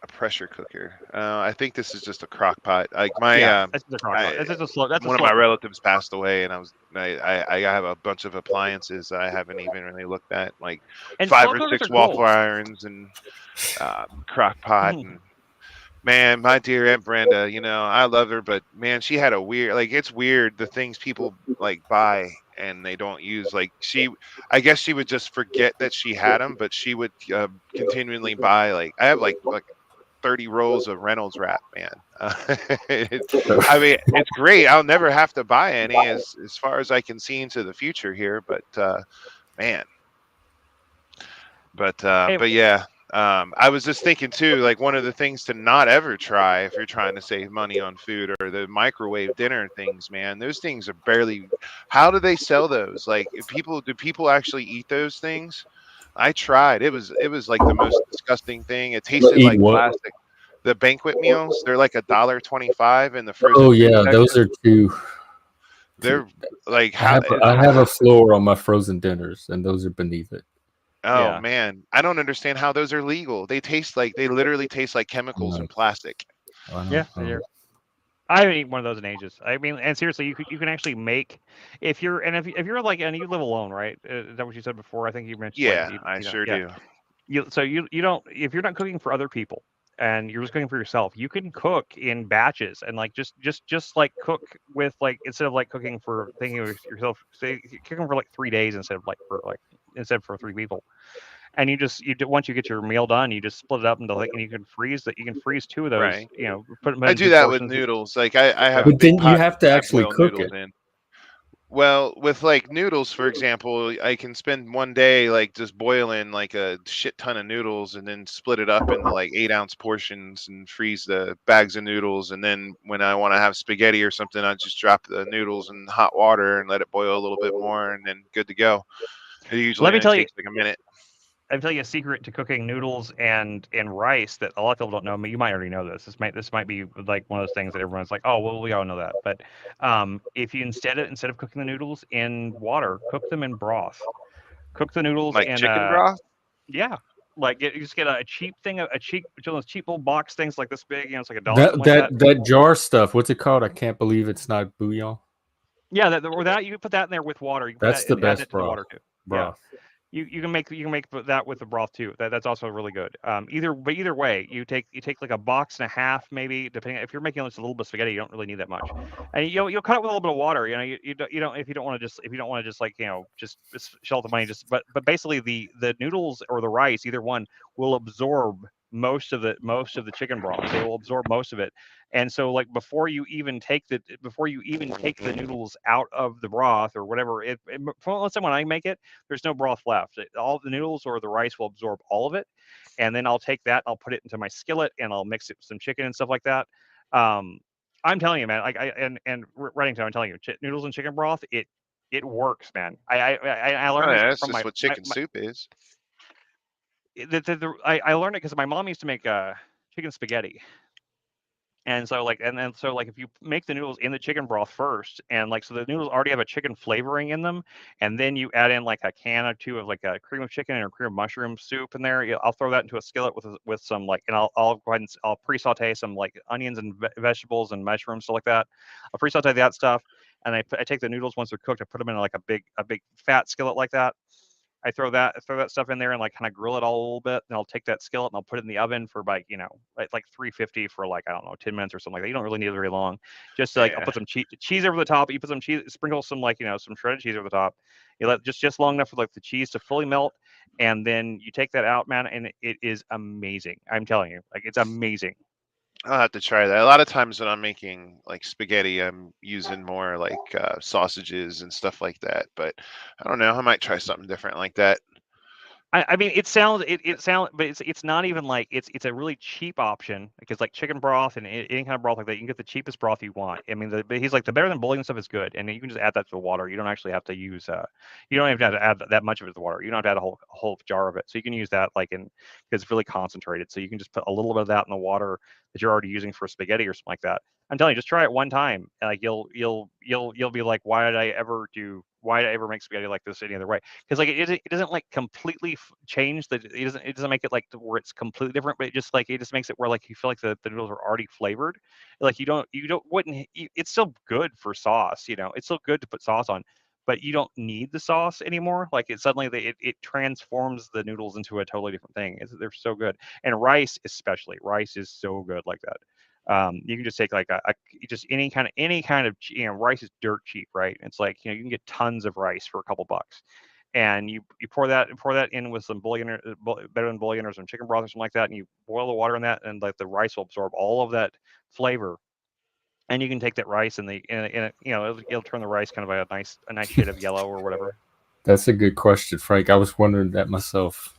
A pressure cooker. I think this is just a crock pot. Like my that's a crock pot. That's just a slow. That's one of my relatives passed away, and I have a bunch of appliances that I haven't even really looked at, like and 5 or 6 waffle irons and crock pot. And man, my dear Aunt Brenda, I love her, but man, she had a weird, like, it's weird the things people like buy and they don't use. Like I guess she would just forget that she had them, but she would continually buy, like, I have like 30 rolls of Reynolds wrap, man. I mean, it's great. I'll never have to buy any as far as I can see into the future here, but man. But yeah. I was just thinking too, like one of the things to not ever try if you're trying to save money on food are the microwave dinner things, man. Those things are barely. How do they sell those? Like, do people actually eat those things? I tried. It was like the most disgusting thing. It tasted like plastic. The banquet meals, they're like $1.25 in the frozen. Oh yeah, those are too. They're like I have a floor on my frozen dinners, and those are beneath it. Oh man, I don't understand how those are legal. They literally taste like chemicals and plastic. Yeah, I haven't eaten one of those in ages. I mean, and seriously, you can actually make if you're like, and you live alone, right? Is that what you said before? I think you mentioned. Yeah, I sure do. So you don't, if you're not cooking for other people and you're just cooking for yourself, you can cook in batches and like just like cook with, like, instead of like cooking for thinking of yourself, say cooking for like 3 days instead for 3 people. And once you get your meal done, you just split it up into and you can freeze 2 of those. Right. Put them. I do that with noodles. Like I have. But then you have to actually cook it. Well, with like noodles, for example, I can spend one day like just boiling like a shit ton of noodles and then split it up into like 8-ounce portions and freeze the bags of noodles. And then when I want to have spaghetti or something, I just drop the noodles in hot water and let it boil a little bit more, and then good to go. It usually takes like a minute. I'll tell you a secret to cooking noodles and rice that a lot of people don't know. You might already know this. This might be like one of those things that everyone's like, oh, well, we all know that. But if you instead of cooking the noodles in water, cook them in broth. Cook the noodles like in chicken broth. Yeah. Like you just get a cheap thing, one of those cheap little box things like this big. It's like $1, something That like that. that jar stuff. What's it called? I can't believe it's not bouillon. Yeah, or that you can put that in there with water. You can put That's that the and add best it to the water too. Yeah. broth. You can make that with the broth too. That's also really good. Either way, you take like a box and a half maybe, depending if you're making just a little bit of spaghetti, you don't really need that much, and you'll cut it with a little bit of water. You don't if you don't want to just like just shell the money. But basically the noodles or the rice, either one, will absorb most of the chicken broth. They will absorb most of it. And so like before you even take the noodles out of the broth or whatever, let's say when I make it, there's no broth left. All the noodles or the rice will absorb all of it, and then I'll take that, I'll put it into my skillet, and I'll mix it with some chicken and stuff like that. I'm telling you, man. Like Reddington, I'm telling you, noodles and chicken broth, it works, man. I learned yeah, this that's from just what chicken soup is. I learned it because my mom used to make chicken spaghetti. And so if you make the noodles in the chicken broth first, and so the noodles already have a chicken flavoring in them, and then you add in like a can or two of like a cream of chicken or cream of mushroom soup in there. I'll throw that into a skillet with some and I'll go ahead and I'll pre-saute some like onions and vegetables and mushrooms, stuff like that. I'll pre-saute that stuff, and I take the noodles once they're cooked. I put them in like a big fat skillet like that. I throw that stuff in there and kind of grill it all a little bit. Then I'll take that skillet and I'll put it in the oven for like 350 for I don't know 10 minutes or something like that. You don't really need it very long. Just I'll put some cheese over the top. You put some cheese, sprinkle some some shredded cheese over the top. You let just long enough for the cheese to fully melt, and then you take that out, man, and it is amazing. I'm telling you, it's amazing. I'll have to try that. A lot of times when I'm making spaghetti, I'm using more sausages and stuff like that. But I don't know. I might try something different like that. I mean, it sounds, but it's not even it's a really cheap option because chicken broth and any kind of broth like that, you can get the cheapest broth you want. I mean, he's the better than bouillon stuff is good, and you can just add that to the water. You don't actually have to use, you don't even have to add that much of it to the water. You don't have to add a whole jar of it, so you can use that because it's really concentrated. So you can just put a little bit of that in the water that you're already using for spaghetti or something like that. I'm telling you, just try it one time, and you'll be like, why did I ever make spaghetti like this any other way? Because it doesn't completely change it doesn't make it to where it's completely different, but it just makes it where you feel like the noodles are already flavored. It's still good for sauce, it's still good to put sauce on, but you don't need the sauce anymore. It transforms the noodles into a totally different thing. They're so good. And rice especially, rice is so good like that. You can just take just any kind of rice is dirt cheap, right? It's you can get tons of rice for a couple bucks, and you pour that in with some bouillon, better than bouillon or some chicken broth or something like that, and you boil the water in that, and the rice will absorb all of that flavor. And you can take that rice and it'll turn the rice kind of a nice shade of yellow or whatever. That's a good question, Frank. I was wondering that myself.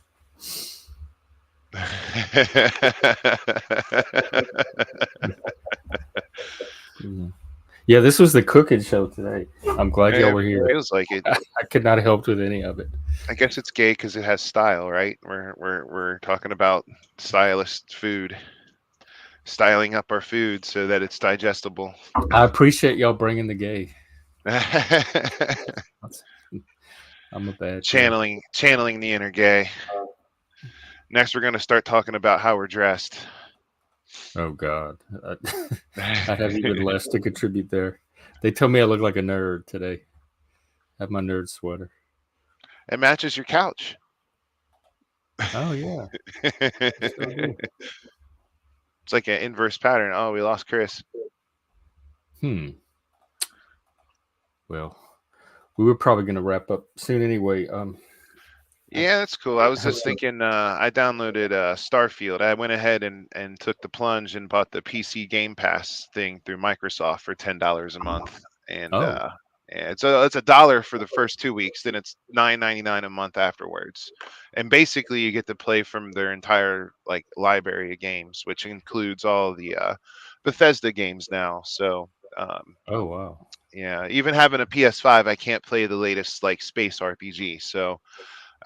Yeah, this was the cooking show today. I'm glad y'all were here. Feels like it. I could not have helped with any of it. I guess it's gay because it has style, right? We're talking about stylist food, styling up our food so that it's digestible. I appreciate y'all bringing the gay. I'm a bad channeling the inner gay. Next, we're going to start talking about how we're dressed. Oh God, I have even less to contribute there. They tell me I look like a nerd today. I have my nerd sweater. It matches your couch. Oh yeah. It's like an inverse pattern. Oh, we lost Chris. Well, we were probably going to wrap up soon anyway. Yeah, that's cool. I was just thinking, I downloaded Starfield. I went ahead and took the plunge and bought the PC Game Pass thing through Microsoft for $10 a month. And yeah, it's $1 for the first 2 weeks, then it's $9.99 a month afterwards. And basically you get to play from their entire library of games, which includes all the Bethesda games now. So oh wow. Yeah, even having a PS5, I can't play the latest space RPG. So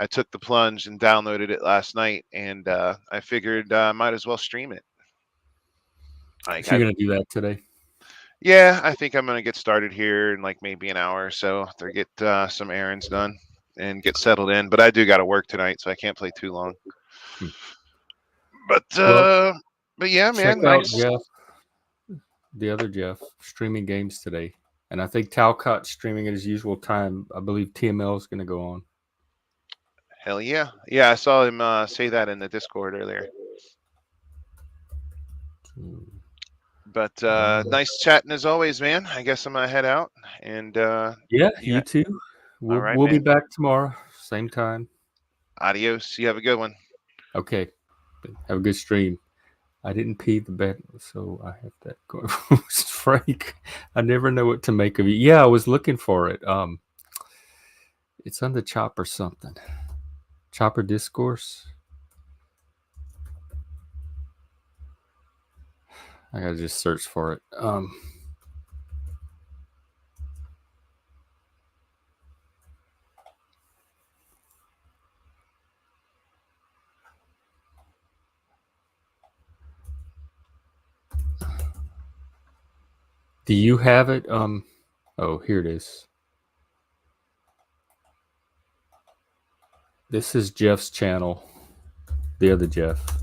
I took the plunge and downloaded it last night, and I figured I might as well stream it. So you're going to do that today? Yeah, I think I'm going to get started here in maybe an hour or so to get some errands done and get settled in. But I do got to work tonight, so I can't play too long. But Well, but yeah, check man, out nice. Jeff, the other Jeff, streaming games today. And I think Talcott's streaming at his usual time. I believe TML is going to go on. Hell yeah. Yeah, I saw him say that in the Discord earlier. But nice chatting as always, man. I guess I'm gonna head out. And Yeah, you too. We'll, right, we'll be man. back tomorrow, same time. Adios. You have a good one. Okay. Have a good stream. I didn't pee the bed, so I have that going. Frank, I never know what to make of you. Yeah, I was looking for it. It's on the Chopper something. Chopper Discourse. I gotta just search for it. Do you have it? Oh, here it is. This is Jeff's channel, the other Jeff,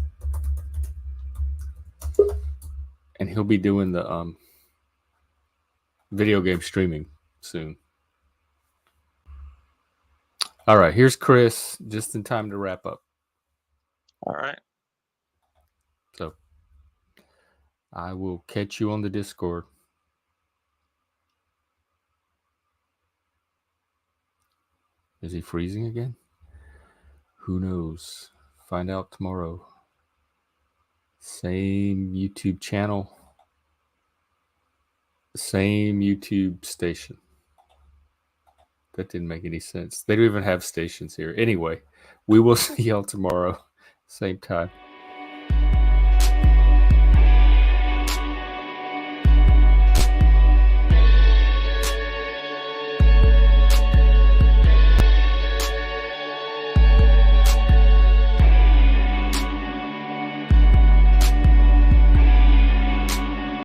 and he'll be doing the video game streaming soon. All right, here's Chris, just in time to wrap up. All right. So I will catch you on the Discord. Is he freezing again? Who knows? Find out tomorrow. Same YouTube channel. Same YouTube station. That didn't make any sense. They don't even have stations here. Anyway, we will see y'all tomorrow. Same time.